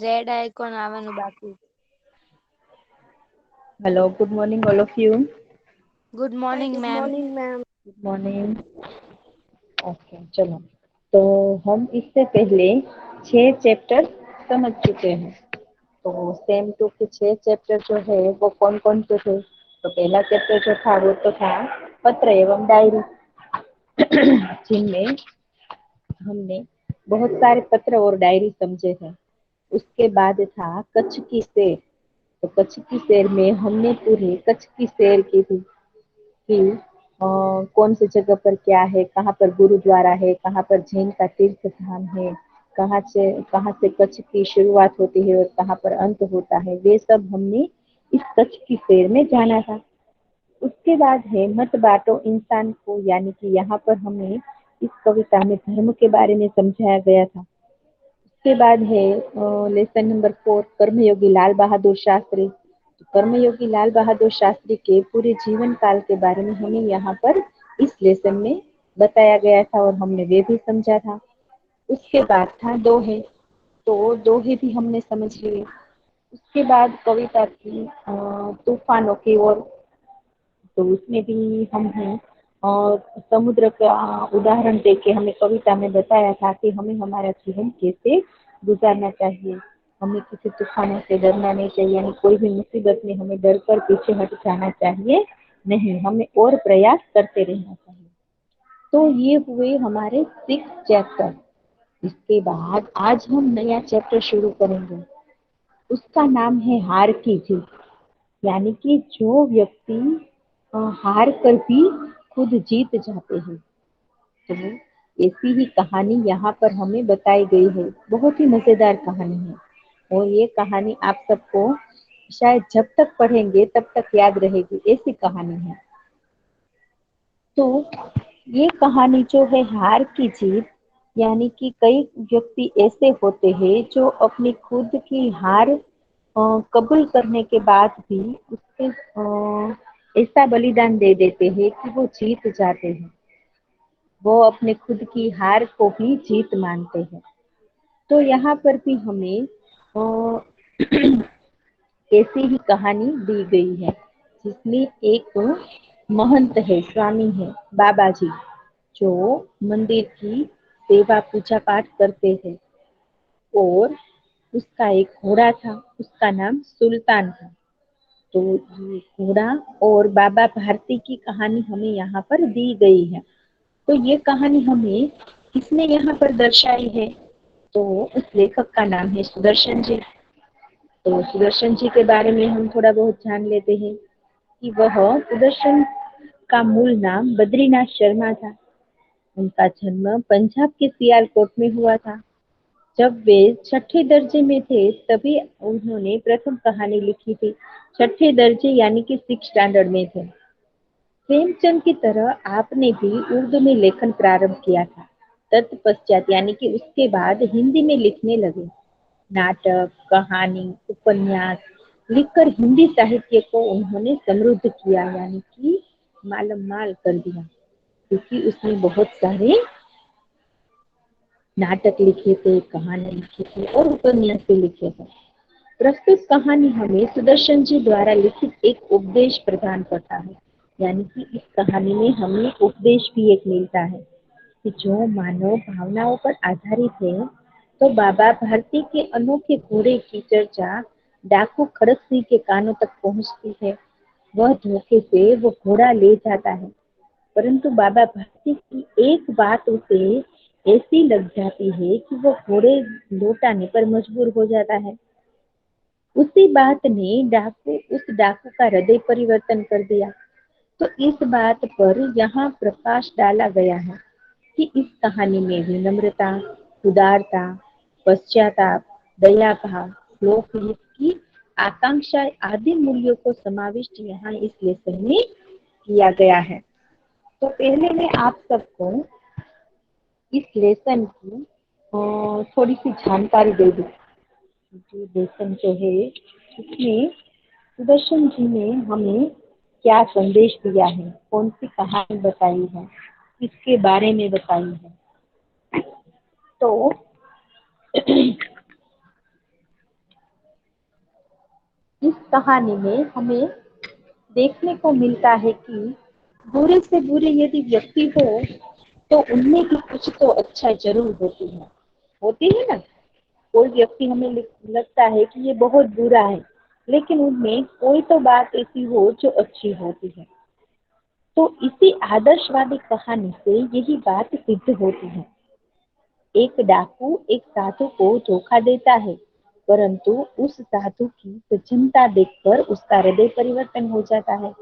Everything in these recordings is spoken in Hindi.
રેડ આઇકોન આવવાનું બાકી. Hello, good morning all of you. Good morning good ma'am. Morning ma'am. Good morning. Okay, चलो. तो हम इससे पहले 6 चैप्टर समझ चुके हैं. तो सेम टू के 6 चैप्टर जो है वो कौन कौन से थे. तो पहला चैप्टर जो था वो तो था पत्र एवं डायरी, जिनमें हमने बहुत सारे पत्र और डायरी समझे हैं. उसके बाद था कच्छ की सैर. तो कच्छ की सैर में हमने पूरे कच्छ की सैर की थी कि कौन सी जगह पर क्या है, कहाँ पर गुरुद्वारा है, कहाँ पर जैन का तीर्थ स्थान है, कहाँ से कच्छ की शुरुआत होती है और कहाँ पर अंत होता है, वे सब हमने इस कच्छ की सैर में जाना था. उसके बाद है मत बांटो इंसान को, यानी कि यहाँ पर हमें इस कविता में धर्म के बारे में समझाया गया था. उसके बाद है लेसन नंबर 4 कर्मयोगी लाल बहादुर शास्त्री. तो कर्मयोगी लाल बहादुर शास्त्री के पूरे जीवन काल के बारे में हमें यहाँ पर इस लेसन में बताया गया था और हमने वे भी समझा था. उसके बाद था दोहे. तो दोहे भी हमने समझ लिए. उसके बाद कविता थी तूफानों की ओर. तो उसमें भी हमने और समुद्र का उदाहरण देके हमें कविता में बताया था कि हमें हमारा जीवन कैसे गुजारना चाहिए. हमें किसी तूफानों से डरना नहीं चाहिए, यानी कोई भी मुसीबत में हमें डर कर पीछे हट जाना चाहिए नहीं, हमें और प्रयास करते रहना चाहिए. तो ये हुए हमारे 6 चैप्टर. इसके बाद आज हम नया चैप्टर शुरू करेंगे. उसका नाम है हार की जीत. यानी कि जो व्यक्ति हार कर भी खुद जीत जाते हैं. तो ऐसी ही कहानी यहाँ पर हमें बताई गई है. बहुत ही मजेदार कहानी है और ये कहानी आप सबको शायद जब तक पढ़ेंगे तब तक याद रहेगी, ऐसी कहानी है. तो ये कहानी जो है हार की जीत, यानी कि कई व्यक्ति ऐसे होते हैं जो अपनी खुद की हार कबूल करने के बाद भी उसके ऐसा बलिदान दे देते हैं कि वो जीत जाते हैं. वो अपने खुद की हार को भी जीत मानते हैं. तो यहाँ पर भी हमें ऐसी ही कहानी दी गई है, जिसमें एक महंत है, स्वामी है, बाबा जी, जो मंदिर की सेवा पूजा पाठ करते हैं. और उसका एक घोड़ा था, उसका नाम सुल्तान था. तो ये घोड़ा और बाबा भारती की कहानी हमें यहाँ पर दी गई है. तो ये कहानी हमें किसने यहाँ पर दर्शाई है, तो उस लेखक का नाम है सुदर्शन जी. तो सुदर्शन जी के बारे में हम थोड़ा बहुत जान लेते हैं कि वह सुदर्शन का मूल नाम बद्रीनाथ शर्मा था. उनका जन्म पंजाब के सियालकोट में हुआ था. जब वे छठे दर्जे में थे तभी उन्होंने प्रथम कहानी लिखी थी. छठे दर्जे यानी कि 6 स्टैंडर्ड में थे. प्रेमचंद की तरह आपने भी उर्दू में लेखन प्रारंभ किया था. तत्पश्चात यानी कि उसके बाद हिंदी में लिखने लगे. नाटक, कहानी, उपन्यास लिखकर हिंदी साहित्य को उन्होंने समृद्ध किया, यानी कि मालम माल कर दिया, क्योंकि उसने बहुत सारे नाटक लिखे थे, कहानी लिखी थी और उपन्यास भी लिखे थे. प्रस्तुत कहानी हमें सुदर्शन जी द्वारा लिखित एक उपदेश प्रदान करता है. यानी कि इस कहानी में हमें उपदेश भी एक मिलता है कि जो मानव भावनाओं पर आधारित है. तो बाबा भारती के अनोखे घोड़े की चर्चा डाकू खड़क सिंह के कानों तक पहुंचती है. वह धोखे से वो घोड़ा ले जाता है, परंतु बाबा भारती की एक बात उसे ऐसी लग जाती है कि वो घोड़े लौटाने पर मजबूर हो जाता है. उसी बात ने उस डाकू का हृदय परिवर्तन कर दिया. तो इस बात पर यहाँ प्रकाश डाला गया है कि इस कहानी में विनम्रता, उदारता, पश्चाताप, दया भाव, लोकहित की आकांक्षा आदि मूल्यों को समाविष्ट यहाँ इस लेसन में किया गया है. तो पहले मैं आप सबको इस लेसन की थोड़ी सी जानकारी दे दूं. जो लेसन जो है उसमें सुदर्शन जी ने हमें क्या संदेश दिया है, कौन सी कहानी बताई है, किसके बारे में बताई है. तो इस कहानी में हमें देखने को मिलता है कि बुरे से बुरे यदि व्यक्ति हो तो उनमें भी कुछ तो अच्छा जरूर होती है ना। कोई व्यक्ति हमें लगता है कि ये बहुत बुरा है, लेकिन उनमें कोई तो बात ऐसी हो जो अच्छी होती है। तो इसी आदर्शवादी कहानी से यही बात सिद्ध होती है। एक डाकू एक साधु को धोखा देता है, परंतु उस साधु की सज्जनता देखकर उसका हृदय परिवर्तन हो जाता है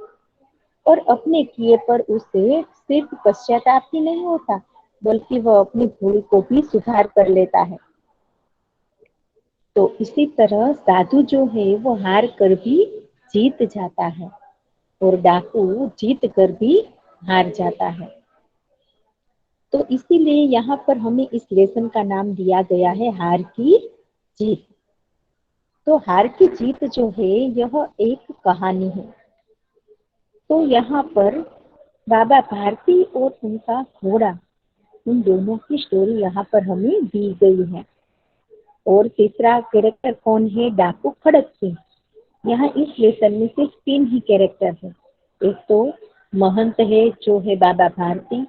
और अपने किए पर उसे सिर्फ पश्चाताप ही नहीं होता, बल्कि वह अपनी भूल को भी सुधार कर लेता है। तो इसी तरह साधु जो है वो हार कर भी जीत जाता है और डाकू जीत कर भी हार जाता है। तो इसीलिए यहाँ पर हमें इस लेसन का नाम दिया गया है हार की जीत। तो हार की जीत जो है यह एक कहानी है। तो यहाँ पर बाबा भारती और उनका घोड़ा, उन दोनों की स्टोरी यहाँ पर हमें दी गई है। और तीसरा कैरेक्टर कौन है? डाकू खड़क सिंह। यहाँ इस लेसन में सिर्फ 3 ही कैरेक्टर है। एक तो महंत है जो है बाबा भारती,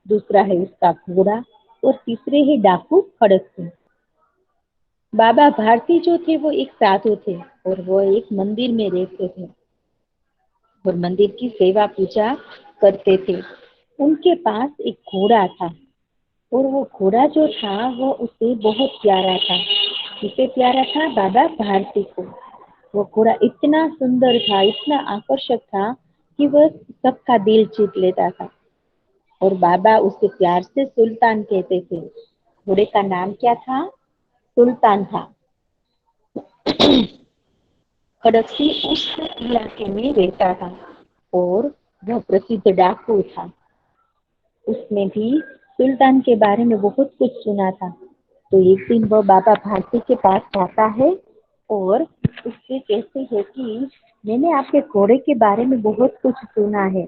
दूसरा है उसका घोड़ा और तीसरे है डाकू खड़क सिंह। बाबा भारती जो थे वो एक साधु थे और वो एक मंदिर में रहते थे और मंदिर की सेवा पूजा करते थे। उनके पास एक घोड़ा था और वो घोड़ा जो था वो उसे बहुत प्यारा था। किसे प्यारा था? बाबा भारती को। वो घोड़ा इतना सुंदर था, इतना आकर्षक था कि वह सबका दिल जीत लेता था और बाबा उसे प्यार से सुल्तान कहते थे। घोड़े का नाम क्या था? सुल्तान था। खड़गसी उस इलाके में रहता था और वह प्रसिद्ध डाकू था। उसने भी सुल्तान के बारे में बहुत कुछ सुना था। तो एक दिन वह बाबा भारती के पास जाता है और उससे कहते हैं कि मैंने आपके घोड़े के बारे में बहुत कुछ सुना है,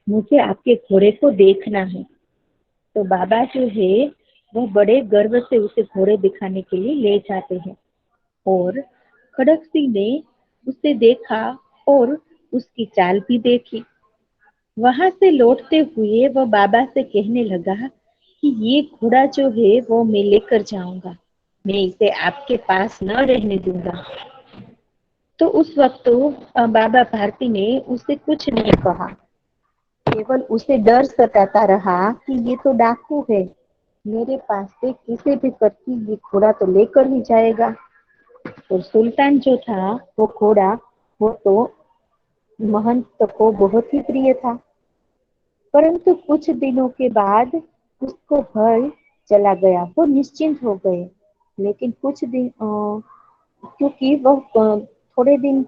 मुझे आपके घोड़े को देखना है। तो बाबा जो है वह बड़े गर्व से उसे घोड़े दिखाने के लिए ले जाते हैं और खड़क सिंह ने उसे देखा और उसकी चाल भी देखी। वहां से लौटते हुए वह बाबा से कहने लगा कि ये घोड़ा जो है वो मैं लेकर जाऊंगा, मैं इसे आपके पास न रहने दूंगा। तो उस वक्त तो बाबा भारती ने उसे कुछ नहीं कहा, केवल उसे डर सताता रहा कि ये तो डाकू है, मेरे पास से किसी भी करके ये घोड़ा तो लेकर ही जाएगा। और सुल्तान जो था वो घोड़ा, वो तो महंत को बहुत ही प्रिय था। परंतु कुछ दिनों के बाद उसको भय चला गया, वो निश्चिंत हो गए। लेकिन कुछ दिन क्योंकि वह थोड़े दिन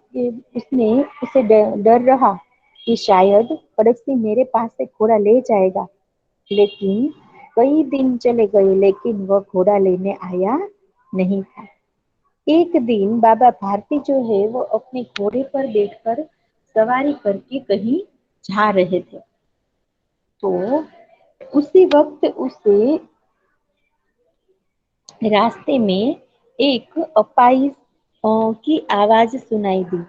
उसने उसे डर रहा कि शायद खड़क सिंह मेरे पास से घोड़ा ले जाएगा। लेकिन कई दिन चले गए लेकिन वह घोड़ा लेने आया नहीं था। एक दिन बाबा भारती जो है वो अपने घोड़े पर बैठकर सवारी करके कहीं जा रहे थे। तो उसी वक्त उसे रास्ते में एक अपाइज की आवाज सुनाई दी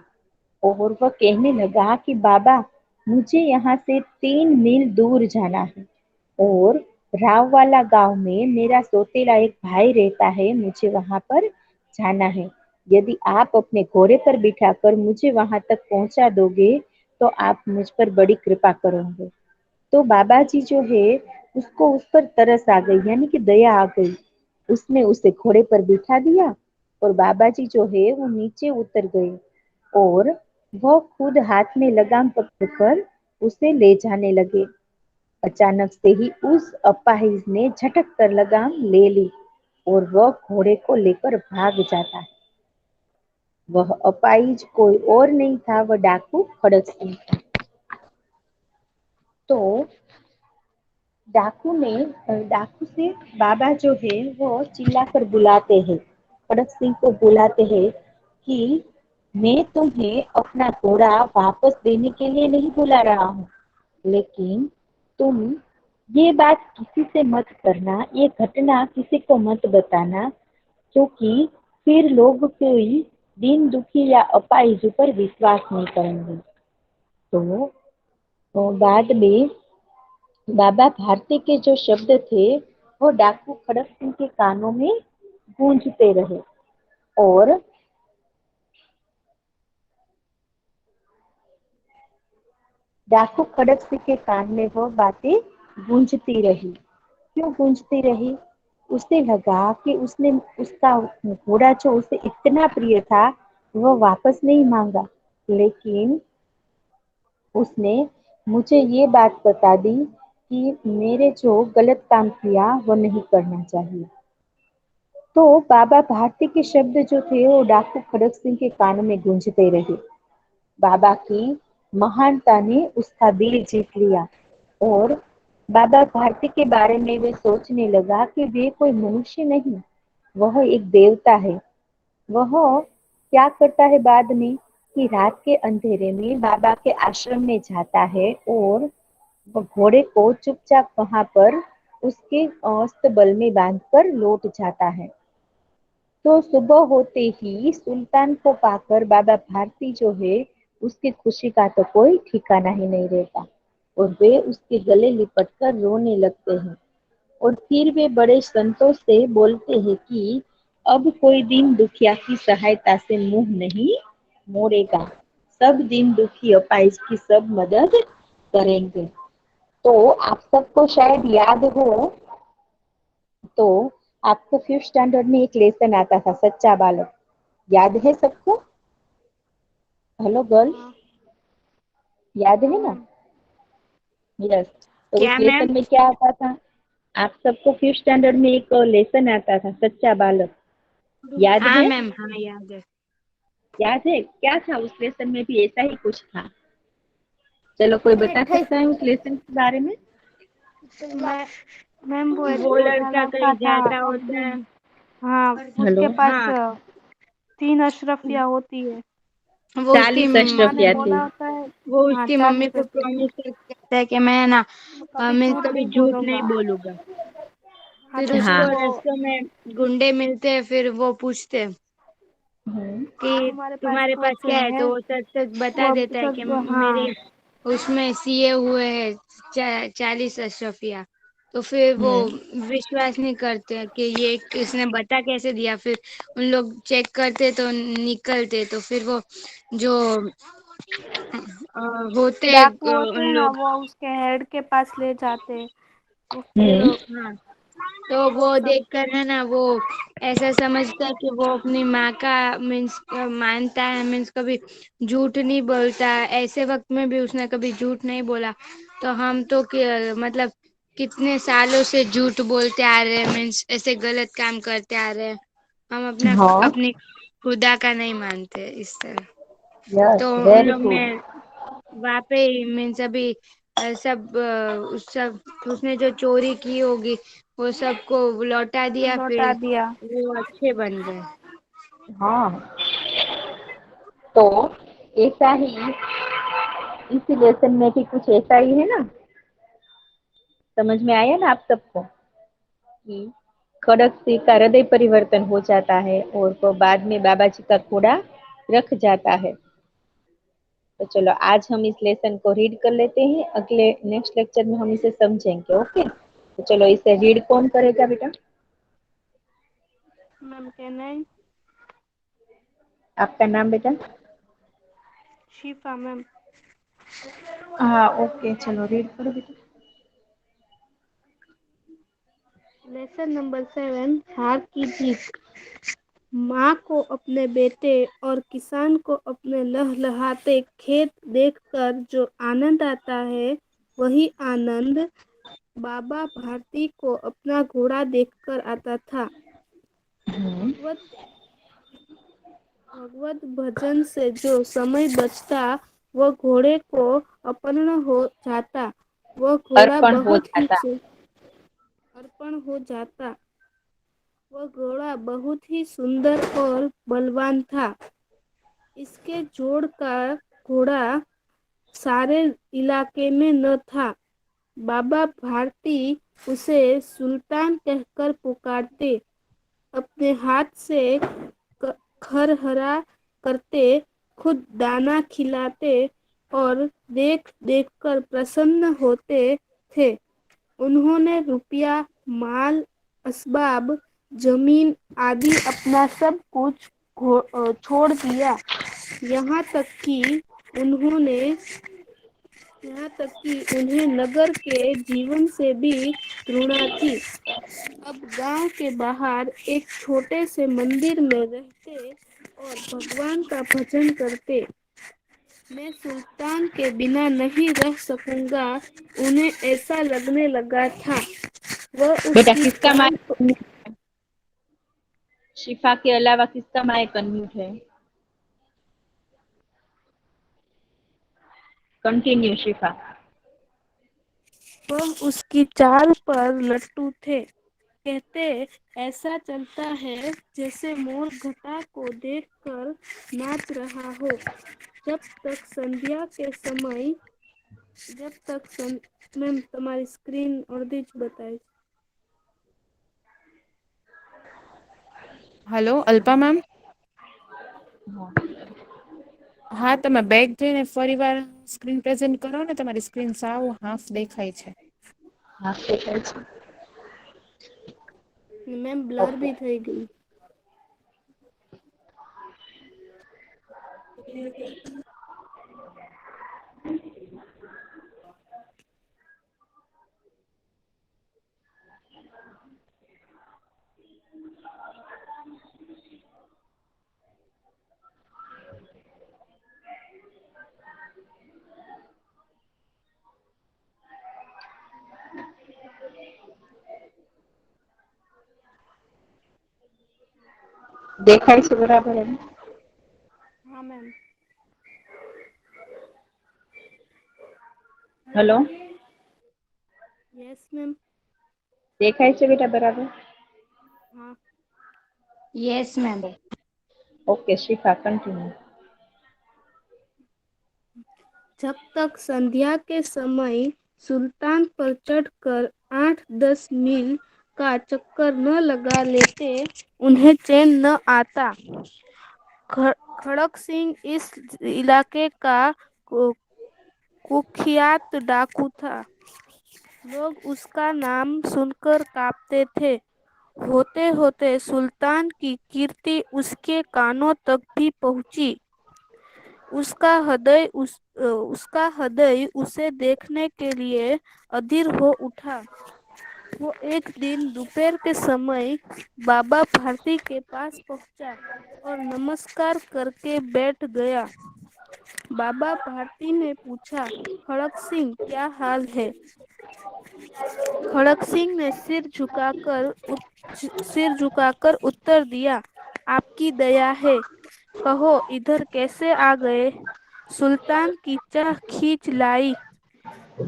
और वह कहने लगा कि बाबा मुझे यहाँ से 3 मील दूर जाना है और राव वाला गांव में मेरा सौतेला एक भाई रहता है, मुझे वहां पर जाना है। यदि आप अपने घोड़े पर बिठाकर मुझे वहां तक पहुंचा दोगे तो आप मुझ पर बड़ी कृपा करोगे। तो बाबा जी जो है उसको उस पर तरस आ गई, यानी कि दया आ गई। उसने उसे घोड़े पर बिठा दिया और बाबा जी जो है वो नीचे उतर गए और वह खुद हाथ में लगाम पकड़कर उसे ले जाने लगे। अचानक से ही उस अपाहिज ने झटक कर लगाम ले ली और वह घोड़े को लेकर भाग जाता है। वह अपाहिज कोई और नहीं था, वह डाकू खड़क सिंह था। तो डाकू से बाबा जो है वो चिल्लाकर बुलाते हैं, खड़क सिंह को बुलाते हैं कि मैं तुम्हें अपना घोड़ा वापस देने के लिए नहीं बुला रहा हूँ, लेकिन तुम ये बात किसी से मत करना, ये घटना किसी को मत बताना, क्योंकि फिर लोग कोई दीन दुखी या अपाहिज पर विश्वास नहीं करेंगे। तो बाद में बाबा भारती के जो शब्द थे वो डाकू खड़क सिंह के कानों में गूंजते रहे और डाकू खड़क सिंह के कान में वो बातें गूंजती रही। क्यों गूंजती रही? उसे लगा कि उसने उसका घोड़ा जो उसे इतना प्रिय था वो वापस नहीं मांगा, लेकिन उसने मुझे ये बात बता दी कि मेरे जो गलत काम किया वो नहीं करना चाहिए। तो बाबा भारती के शब्द जो थे वो डाकू खड़क सिंह के कानों में गूंजते रहे। बाबा की महानता ने उसका दिल जीत लिया और बाबा भारती के बारे में वे सोचने लगा कि वे कोई मनुष्य नहीं, वह एक देवता है। वह क्या करता है बाद में कि रात के अंधेरे में बाबा के आश्रम में जाता है और वह घोड़े को चुपचाप वहां पर उसके अस्तबल में बांधकर लौट जाता है। तो सुबह होते ही सुल्तान को पाकर बाबा भारती जो है उसकी खुशी का तो कोई ठिकाना ही नहीं रहता और वे उसके गले लिपट कर रोने लगते हैं। और फिर वे बड़े संतोष से बोलते हैं कि अब कोई दीन दुखिया की सहायता से मुंह नहीं मोड़ेगा, सब दीन दुखी अपाहिज की सब मदद करेंगे। तो आप सबको शायद याद हो तो आपको फिफ्थ स्टैंडर्ड में एक लेसन आता था सच्चा बालक, याद है सबको? हेलो गर्ल्स, हाँ। याद हाँ है ना? मैम। यस। तो उस क्या मैम? लेसन में क्या आता था? आप सबको फिफ्थ स्टैंडर्ड में एक लेसन आता था सच्चा बालक, याद हाँ है? मैम, हाँ याद है। याद है क्या था उस लेसन में? भी ऐसा ही कुछ था। चलो कोई बता सकता है उस लेसन के बारे में? मैं मैम, वो एक वो छोटा लड़का लड़का कहीं था जाता होता अपने। है। हाँ, हेलो। उसके पास हाँ, 3 अशरफिया होती है। वो उसकी 40 माँ ने अशरफिया थी। बोला होता है। वो हाँ, उसकी मम्मी 40 को अशरफिया। प्रॉमिस करता है कि मैं ना कभी मैं झूठ कभी नहीं झूठ नहीं बोलूंगा। बोलूंगा। हाँ, फिर तो फिर उसको हाँ। वो रास्ते में गुंडे मिलते हैं, फिर वो पूछते हैं हम्म। कि तुम्हारे पास तुम्हारे पास कौन से क्या है, है। तो वो सच सच बता वो देता है कि सब, मेरे हाँ। उसमें सिए हुए हैं 40 अशरफिया। तो फिर वो हम्म। विश्वास नहीं करते कि ये इसने बता कैसे दिया। फिर उन लोग चेक करते तो निकलते, तो फिर वो जो होते डाकू होते उन हैं ना, लोग। वो उसके हेड के पास ले जाते। वो फिर हम्म। हाँ, तो वो वो सब। देखकर है ना, वो ऐसा समझता है कि वो अपनी माँ का मीन्स मानता है, मीन्स कभी झूठ नहीं बोलता। ऐसे वक्त में भी उसने कभी झूठ नहीं बोला। तो हम तो मतलब कितने सालों से झूठ बोलते आ रहे हैं, मीन्स ऐसे गलत काम करते आ रहे हैं। हम हाँ। अपनी खुदा का नहीं मानते इस तरह। यस, तो उन वेरी लोग ने गुड। वहाँ पे मीन्स अभी उस सब उसने जो चोरी की होगी वो सबको लौटा दिया, लौटा फिर दिया। वो अच्छे बन गए। हाँ। तो ऐसा ही इस लेसन में भी कुछ ऐसा ही है ना, समझ में आया ना आप सबको कि खड़क सिंह का हृदय परिवर्तन हो जाता है और वो बाद में बाबा जी का घोड़ा रख जाता है। तो चलो आज हम इस लेसन को रीड कर लेते हैं, अगले नेक्स्ट लेक्चर में हम इसे समझेंगे। ओके, तो चलो इसे रीड कौन करेगा बेटा? मैम कहना है। आपका नाम बेटा? शिफा मैम। हाँ ओके, चलो रीड करो बेटा। लेसन नंबर 7, हार की जीत। माँ को अपने बेटे और किसान को अपने लहलहाते खेत देखकर जो आनंद आता है, वही आनंद बाबा भारती को अपना घोड़ा देखकर आता था। हम्म। भगवत भजन से जो समय बचता, वह घोड़े को अपर्ण हो जाता। वह घोड़ा अर्पण हो बहुत ही जाता। अर्पण हो जाता। वह घोड़ा बहुत ही सुंदर और बलवान था। इसके जोड़ का घोड़ा सारे इलाके में न था। बाबा भारती उसे सुल्तान कहकर पुकारते। अपने हाथ से खरहरा करते, खुद दाना खिलाते और देख देख कर प्रसन्न होते थे। उन्होंने रुपया, माल, असबाब, जमीन आदि अपना सब कुछ छोड़ दिया। यहाँ तक कि उन्होंने यहाँ तक कि उन्हें नगर के जीवन से भी घृणा थी। अब गांव के बाहर एक छोटे से मंदिर में रहते और भगवान का भजन करते। मैं सुल्तान के बिना नहीं रह सकूंगा, उन्हें ऐसा लगने लगा था। वह बेटा उसकी किसका चाल माइक, शिफा के अलावा किसका माइक अनम्यूट है? कंटिन्यू शिफा। वह उसकी चाल पर लट्टू थे। कहते, ऐसा चलता है जैसे मोर घटा को देखकर नाच रहा हो। जब तक संध्या के समय जब तक मैम तुम्हारी स्क्रीन और दीज बताए। Hello Alpa ma'am. હા તમે બેક જઈને ફરીવાર સ્ક્રીન પ્રેઝન્ટ કરો ને, તમારી સ્ક્રીન સાવ હાફ દેખાય છે. હા દેખાય છે. Ma'am blur okay. भी થઈ ગઈ. દેખાય છે બરાબર એમ? હા મેમ. Hello, yes ma'am. દેખાય છે બેટા બરાબર? हाँ. Yes ma'am. ओके शिफा कंटिन्यू. जब तक संध्या के समय सुल्तान पर चढ़कर 8-10 मील का चक्कर न लगा लेते, उन्हें चैन न आता। खड़क सिंह इस इलाके का कुख्यात डाकू था। लोग उसका नाम सुनकर कांपते थे। होते होते सुल्तान की कीर्ति उसके कानों तक भी पहुंची। उसका हृदय उसे देखने के लिए अधीर हो उठा। वो एक दिन दोपहर के समय बाबा भारती के पास पहुंचा और नमस्कार करके बैठ गया। बाबा भारती ने पूछा, खड़क सिंह क्या हाल है? खड़क सिंह ने सिर झुकाकर उत्तर दिया, आपकी दया है। कहो इधर कैसे आ गए? सुल्तान की चाह खींच लाई।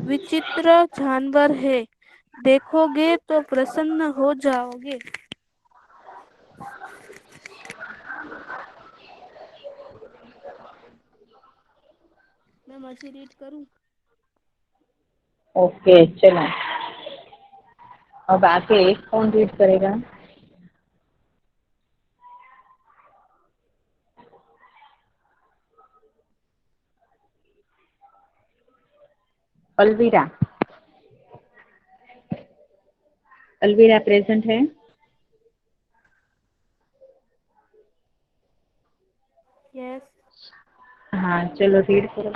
विचित्र जानवर है, देखोगे तो प्रसन्न हो जाओगे। मैं मछली रीड करूं? ओके चलो, अब आगे कौन रीड करेगा? अलवीरा. अलवीरा प्रेजेंट है? यस. हाँ चलो रीड करो.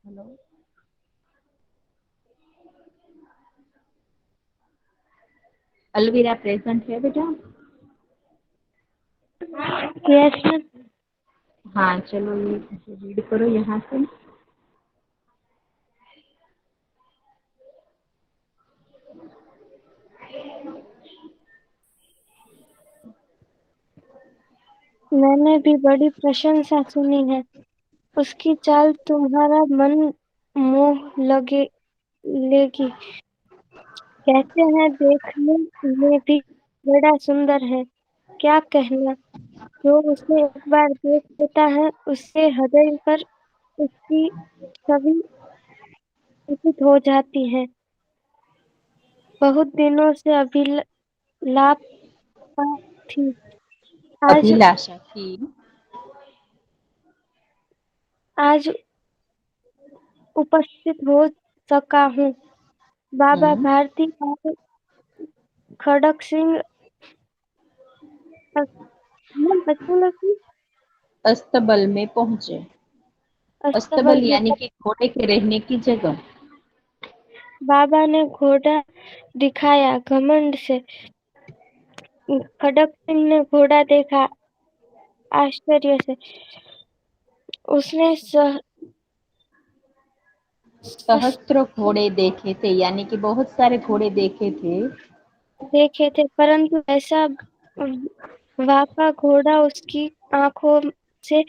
हेलो, अलवीरा प्रेजेंट है बेटा? Yes ma'am. हाँ चलो ये रीड करो यहाँ से. मैंने भी बड़ी प्रशंसा सुनी है। उसकी चाल तुम्हारा मन मोह लेगी। कहते हैं देखने में भी बड़ा सुंदर है। क्या कहना, जो उसे एक बार देख लेता है उसके हृदय पर उसकी छवि उचित हो जाती है। बहुत दिनों से अभिलाषा थी। आज अभिलाषा थी। आज उपस्थित हो सका हूँ। बाबा हम्म, भारती लाल खड़क सिंह अस्तबल में पहुंचे। अस्तबल अस्तबल में यानी कि घोड़े के रहने की जगह। बाबा ने घोड़ा दिखाया घमंड से। खड़क सिंह ने घोड़ा देखा आश्चर्य से। उसने सहस्त्र घोड़े देखे थे, यानी कि बहुत सारे घोड़े देखे थे। देखे थे, परंतु ऐसा वाका घोड़ा उसकी आंखों से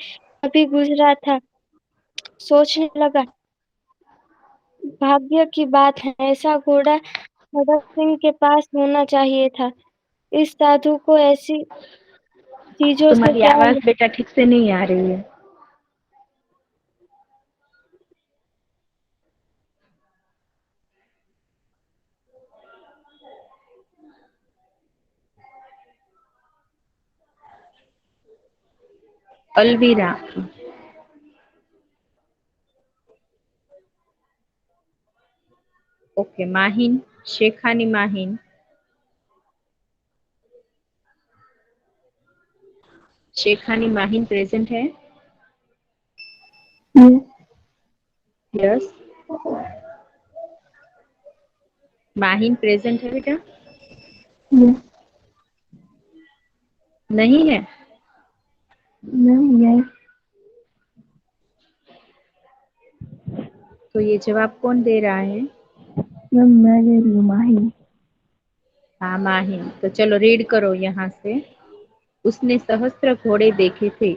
अभी गुजरा था। सोचने लगा, भाग्य की बात है, ऐसा घोड़ा खड़क सिंह के पास होना चाहिए था। इस साधु को ऐसी चीजों से तुम्हारी क्या आवाज बेटा ठीक से नहीं आ रही है। अलवीरा। ओके, माहिन, शेखानी माहिन। शेखानी माहिन प्रेजेंट है? यस। माहिन प्रेजेंट है बेटा? नहीं है? नहीं है। तो ये जवाब कौन दे रहा है? मैं दे रही हूँ, माही। हाँ, माहिन। तो चलो रीड करो यहाँ से। उसने सहस्त्र घोड़े देखे थे।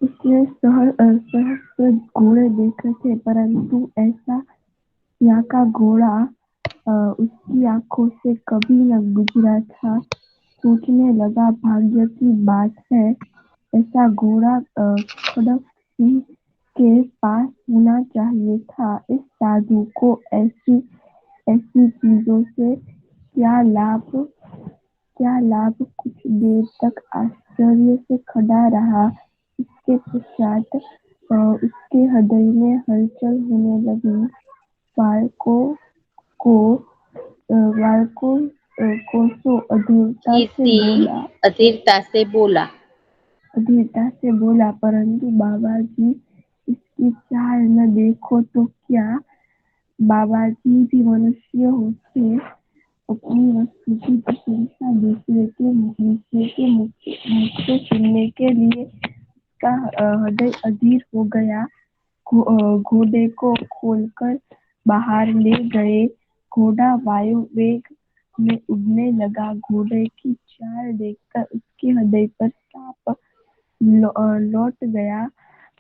उसने सहस्त्र घोड़े देखे थे, परंतु ऐसा यहाँ का घोड़ा उसकी आंखों से कभी न गुजरा था। सोचने लगा, भाग्य की बात है, ऐसा घोड़ा खड़क सिंह के पास होना चाहिए था। इस साधु को ऐसी ऐसी चीजों से क्या लाभ? क्या लाभ? कुछ देर तक आश्चर्य से खड़ा रहा। इसके पश्चात उसके हृदय में हलचल होने लगी। बालकों को बालकों को सो अधीरता से किसी बोला। अधीरता से बोला। अधीरता से बोला, परंतु बाबा जी, इसकी चाल न देखो तो क्या? बाबा जी भी मनुष्य होते। अपनी वस्तु की प्रशंसा दूसरे के मुख से सुनने के लिए का हृदय अधीर हो गया। घोड़े को खोलकर बाहर ले गए। घोड़ा वायु वेग में उड़ने लगा। घोड़े की चाल देखकर उसके हृदय पर सांप लौट गया।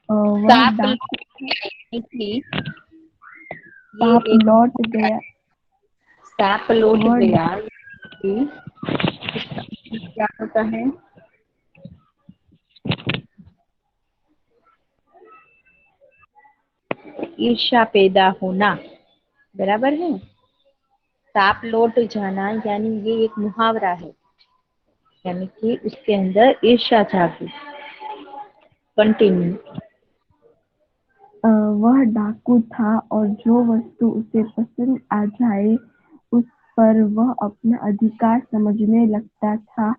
वह सांप डाकू यानी कि ये सांप एक लौट गया। सांप लौट वह गया। कि क्या होता है? ईर्ष्या पैदा होना। बराबर है। सांप लौट जाना यानी ये एक मुहावरा है, यानी कि उसके अंदर ईर्ष्या जागी। कंटिन्यू। वह डाकू था और जो वस्तु उसे पसंद आ जाए उस पर वह अपना अधिकार समझने लगता था।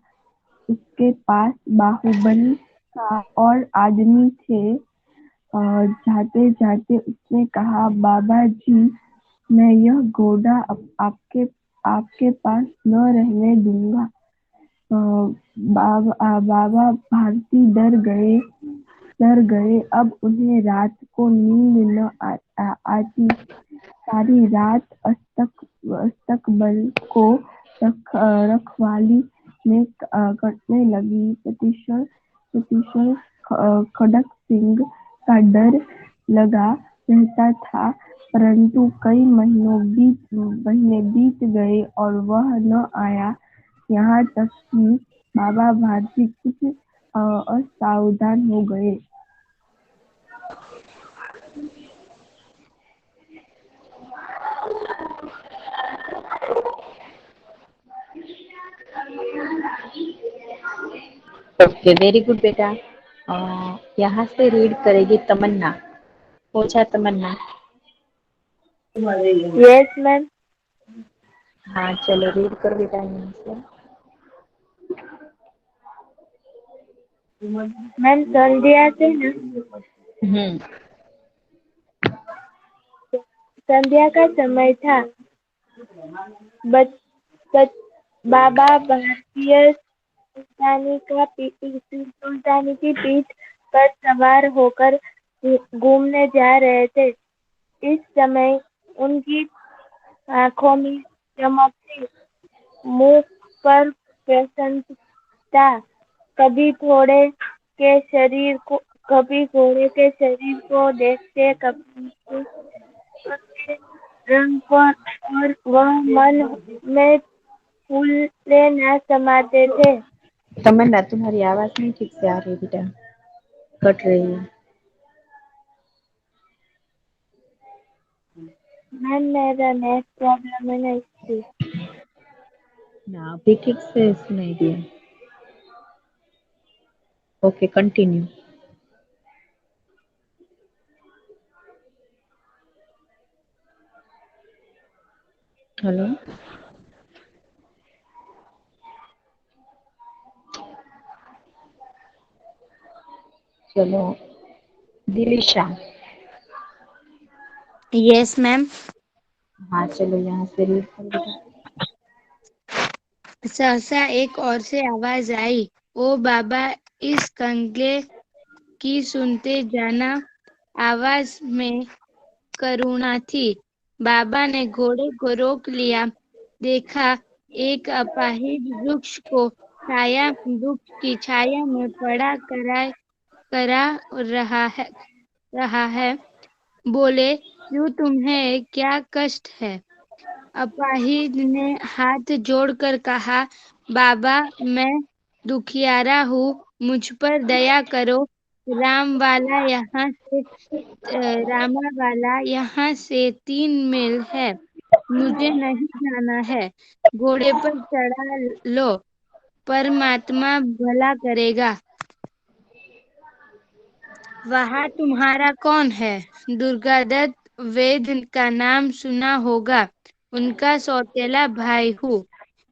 उसके पास बाहुबल था और आदमी थे। जाते जाते उसने कहा, बाबा जी, मैं यह घोड़ा आपके आपके पास न रहने दूंगा। बाबा भारती डर गए। अब उन्हें रात को नींद न आती। सारी रात अस्तकबल को रखवाली में कटने लगी। प्रतिक्षण खड़क सिंह का डर लगा रहता था, परंतु कई महीने बीत गए और वह न आया। यहाँ तक कि बाबा भारती कुछ असावधान हो गए। ओके, वेरी गुड बेटा। यहाँ से रीड करेगी तमन्ना। पूछा तमन्ना। Yes ma'am. हाँ चलो रीड कर बेटा यहाँ से। मैम संध्या से ना, हम्म। संध्या का समय था। बच, बच, बाबा भारतीय सुल्तानी की पीठ पर सवार होकर घूमने जा रहे थे। इस समय उनकी आंखों में चमक थी, मुंह पर प्रसन्नता। कभी कभी घोड़े के शरीर को देखते, कभी उसके रंग को, और वह मन में फूले न समाते थे। तमन्ना तुम्हारी आवाज नहीं ठीक से आ रही बेटा, कट रही है। मैम मेरा नेट प्रॉब्लम है ना, इसलिए। ना अभी ठीक से सुनाई दिया। Okay continue. हेलो। चलो दिलिशा। Yes ma'am. हाँ चलो यहाँ से रीड कर बेटा। सहसा एक और से आवाज आई, ओ बाबा, इस कंगले की सुनते जाना। आवाज में करुणा थी। बाबा ने घोड़े को रोक लिया। देखा, एक अपाहिज वृक्ष की छाया में पड़ा करा रहा है। बोले, क्यों, तुम्हें क्या कष्ट है? अपाहिज ने हाथ जोड़कर कहा, बाबा, मैं दुखियारा हूँ, मुझ पर दया करो। राम वाला यहाँ से रामा वाला यहाँ से 3 मील है, मुझे नहीं जाना है। घोड़े पर चढ़ा लो, परमात्मा भला करेगा। वहाँ तुम्हारा कौन है? दुर्गादत्त वैद्य का नाम सुना होगा, उनका सौतेला भाई हूँ।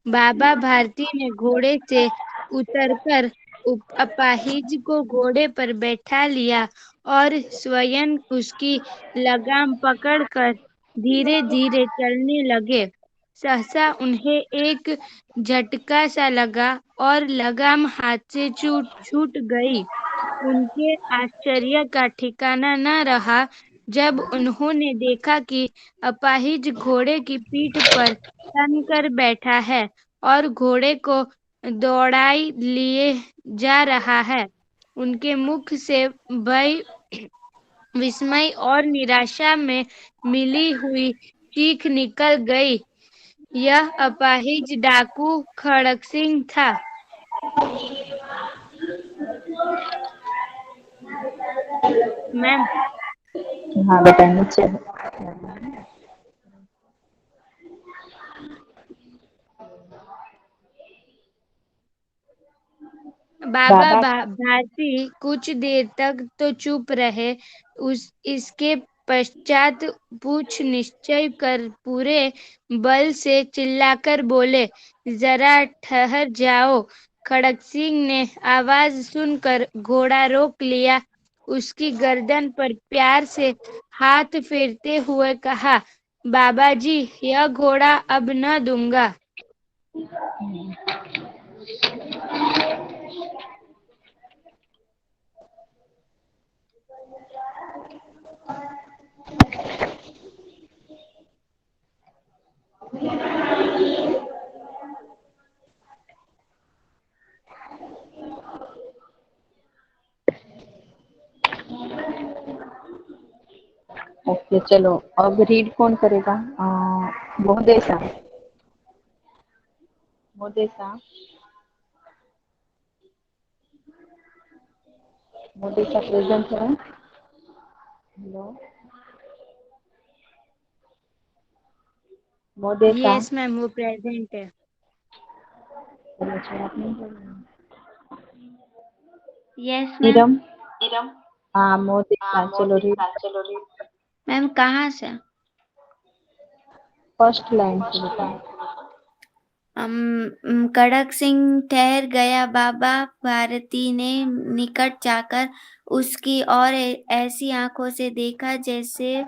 बाबा भारती ने घोड़े से उतरकर अपाहिज को घोड़े पर बैठा लिया और स्वयं उसकी लगाम पकड़कर धीरे धीरे चलने लगे। सहसा उन्हें एक झटका सा लगा और लगाम हाथ से छूट गई। उनके आश्चर्य का ठिकाना न रहा जब उन्होंने देखा कि अपाहिज घोड़े की पीठ पर तन कर बैठा है और घोड़े को दौड़ाई लिए जा रहा है। उनके मुख से भय, विस्मय और निराशा में मिली हुई चीख निकल गई। यह अपाहिज डाकू खड़क सिंह था। मैम, हाँ बेटा नीचे। बाबा बाबा। भारती कुछ देर तक तो चुप रहे। इसके पश्चात पूछ निश्चय कर पूरे बल से चिल्लाकर बोले, जरा ठहर जाओ। खड़क सिंह ने आवाज सुनकर घोड़ा रोक लिया। उसकी गर्दन पर प्यार से हाथ फेरते हुए कहा, बाबा जी, यह घोड़ा अब न दूंगा। ओके चलो अब रीड कौन करेगा? मोदेसा। मोदेसा। मोदेसा प्रेजेंट है? हेलो मोदेसा। यस मैम, वो प्रेजेंट है। चलो अच्छा, आप नहीं बोल रहे हैं। Yes ma'am. इरम, हाँ मोदिका, चलो रीड। मैम कहाँ से? फर्स्ट लाइन से बेटा। कड़क सिंह ठहर गया। बाबा भारती ने निकट जाकर उसकी ओर ऐसी आंखों से देखा जैसे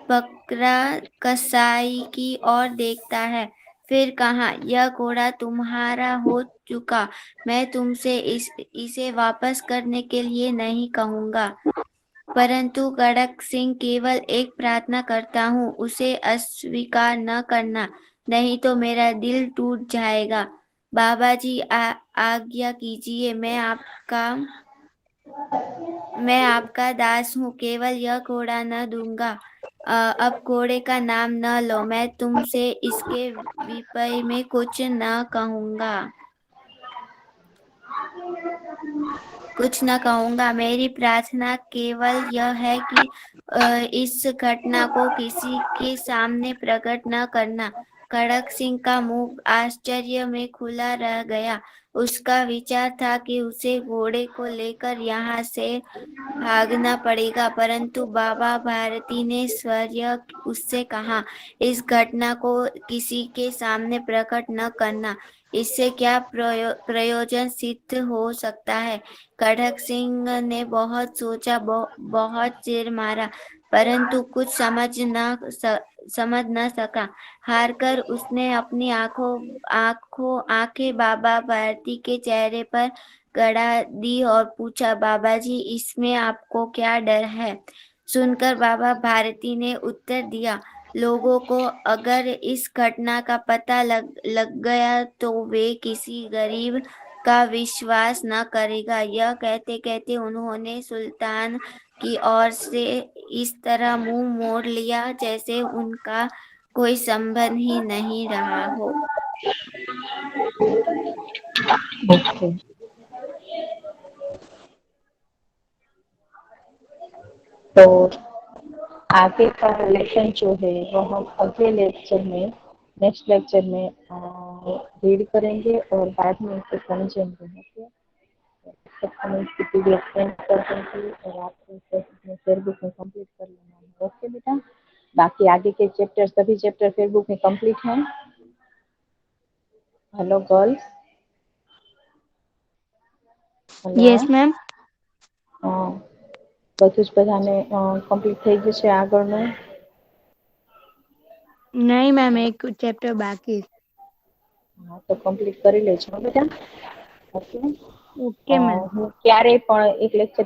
बकरा कसाई की ओर देखता है। फिर कहा, यह घोड़ा तुम्हारा हो चुका, मैं तुमसे इसे वापस करने के लिए नहीं कहूँगा, परंतु कड़क सिंह केवल एक प्रार्थना करता हूँ, उसे अस्वीकार न करना, नहीं तो मेरा दिल टूट जाएगा। बाबा जी आज्ञा कीजिए, मैं आपका दास हूँ, केवल यह घोड़ा न दूंगा। अब घोड़े का नाम न लो, मैं तुमसे इसके विषय में कुछ न कहूँगा। मेरी प्रार्थना केवल यह है कि इस घटना को किसी के सामने प्रकट न करना। कड़क सिंह का मुंह आश्चर्य में खुला रह गया। उसका विचार था कि उसे घोड़े को लेकर यहाँ से भागना पड़ेगा, परंतु बाबा भारती ने स्वयं उससे कहा, इस घटना को किसी के सामने प्रकट न करना। इससे क्या प्रयोजन सिद्ध हो सकता है? कड़क सिंह ने बहुत सोचा, बहुत सिर मारा, परंतु कुछ समझ न सका। हारकर उसने अपनी आंखें बाबा भारती के चेहरे पर गड़ा दी और पूछा, बाबा जी, इसमें आपको क्या डर है? सुनकर बाबा भारती ने उत्तर दिया, लोगों को अगर इस घटना का पता लग गया तो वे किसी गरीब का विश्वास न करेगा। यह कहते कहते उन्होंने सुल्तान की ओर से इस तरह मुंह मोड़ लिया जैसे उनका कोई संबंध ही नहीं रहा हो। ओके, तो आगे का लेसन जो है वो हम अगले लेक्चर में, नेक्स्ट लेक्चर में रीड करेंगे और बाद में इसे समझेंगे। ओके, तब हम इसकी पीडीएफ सेंड कर देंगे और आपको इसे अपने फेसबुक में कंप्लीट कर लेना है। ओके बेटा, बाकी आगे के चैप्टर, सभी चैप्टर फेसबुक में कंप्लीट हैं। Hello girls, hello, yes ma'am. બધું જ બધાને કમ્પ્લીટ થઈ ગયું છે આગળનું? नहीं मैम, एक चैप्टर बाकी। હા તો કમ્પ્લીટ કરી લેજો બેટા. Okay, okay ma'am. હું ક્યારેય પણ એક લેક્ચર